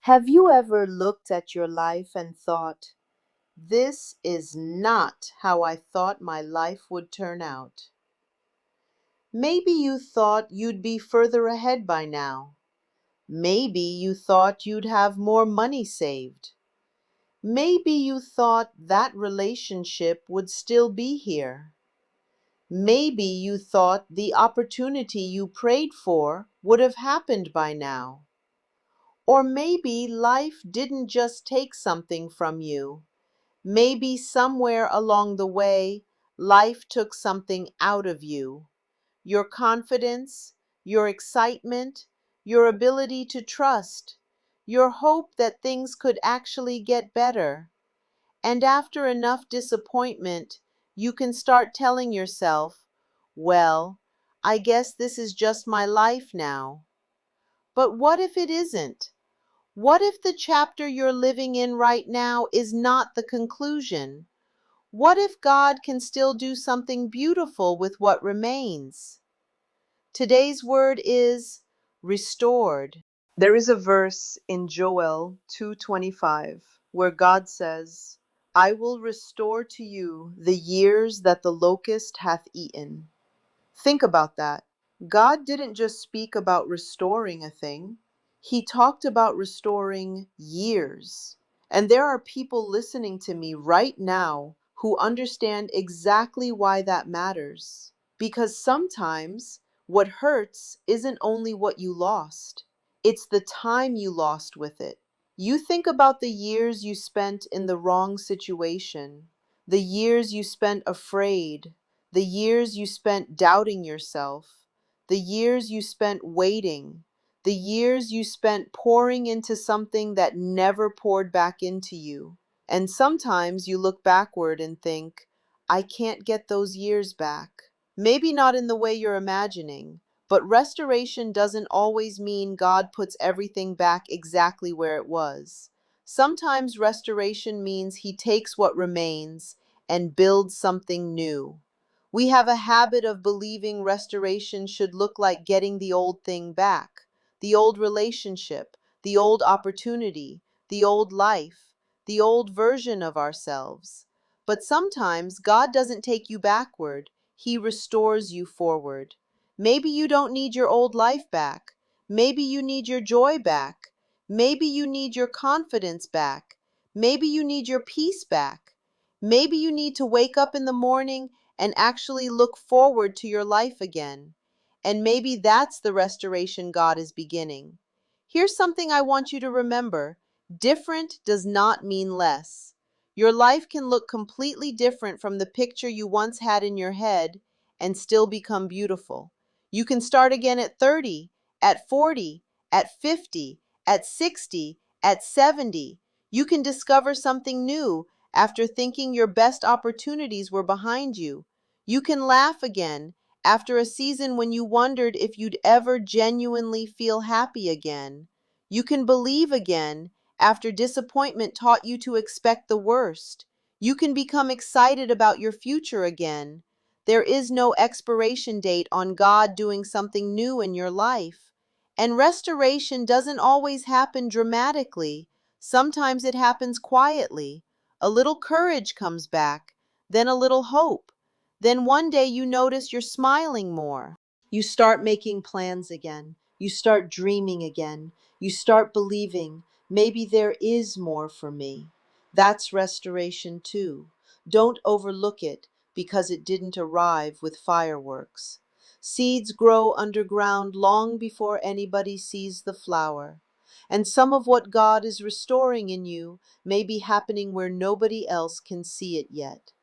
Have you ever looked at your life and thought, this is not how I thought my life would turn out? Maybe you thought you'd be further ahead by now. Maybe you thought you'd have more money saved. Maybe you thought that relationship would still be here. Maybe you thought the opportunity you prayed for would have happened by now. Or maybe life didn't just take something from you. Maybe somewhere along the way, life took something out of you. Your confidence, your excitement, your ability to trust, your hope that things could actually get better. And after enough disappointment, you can start telling yourself, well, I guess this is just my life now. But what if it isn't? What if the chapter you're living in right now is not the conclusion? What if God can still do something beautiful with what remains? Today's word is restored. There is a verse in Joel 2:25 where God says, I will restore to you the years that the locust hath eaten. Think about that. God didn't just speak about restoring a thing, He talked about restoring years. And there are people listening to me right now who understand exactly why that matters. Because sometimes what hurts isn't only what you lost, it's the time you lost with it. You think about the years you spent in the wrong situation, the years you spent afraid, the years you spent doubting yourself, the years you spent waiting, the years you spent pouring into something that never poured back into you. And sometimes you look backward and think, I can't get those years back. Maybe not in the way you're imagining, but restoration doesn't always mean God puts everything back exactly where it was. Sometimes restoration means He takes what remains and builds something new. We have a habit of believing restoration should look like getting the old thing back, the old relationship, the old opportunity, the old life, the old version of ourselves. But sometimes God doesn't take you backward, He restores you forward. Maybe you don't need your old life back. Maybe you need your joy back. Maybe you need your confidence back. Maybe you need your peace back. Maybe you need to wake up in the morning and actually look forward to your life again. And maybe that's the restoration God is beginning. Here's something I want you to remember. Different does not mean less. Your life can look completely different from the picture you once had in your head and still become beautiful. You can start again at 30, at 40, at 50, at 60, at 70. You can discover something new after thinking your best opportunities were behind you. You can laugh again after a season when you wondered if you'd ever genuinely feel happy again. You can believe again after disappointment taught you to expect the worst. You can become excited about your future again. There is no expiration date on God doing something new in your life. And restoration doesn't always happen dramatically. Sometimes it happens quietly. A little courage comes back, then a little hope. Then one day you notice you're smiling more. You start making plans again. You start dreaming again. You start believing maybe there is more for me. That's restoration too. Don't overlook it because it didn't arrive with fireworks. Seeds grow underground long before anybody sees the flower. And some of what God is restoring in you may be happening where nobody else can see it yet.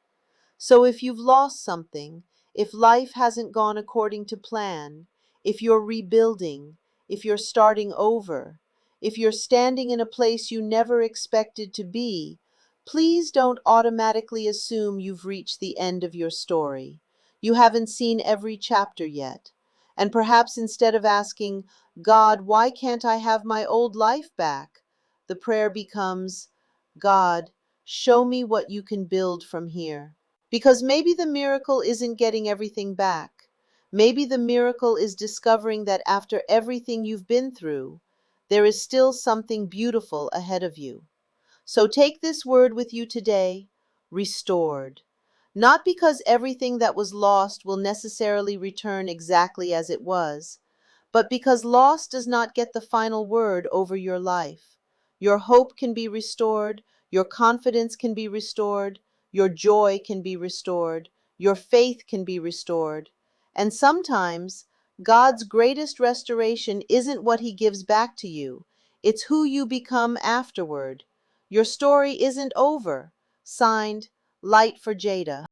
So if you've lost something, if life hasn't gone according to plan, if you're rebuilding, if you're starting over, if you're standing in a place you never expected to be, please don't automatically assume you've reached the end of your story. You haven't seen every chapter yet. And perhaps instead of asking, God, why can't I have my old life back? The prayer becomes, God, show me what you can build from here. Because maybe the miracle isn't getting everything back. Maybe the miracle is discovering that after everything you've been through, There is still something beautiful ahead of you. So take this word with you today, restored. Not because everything that was lost will necessarily return exactly as it was, but because loss does not get the final word over your life. Your hope can be restored, your confidence can be restored, your joy can be restored, your faith can be restored. And sometimes God's greatest restoration isn't what He gives back to you, it's who you become afterward. Your story isn't over. Signed, Light for Jada.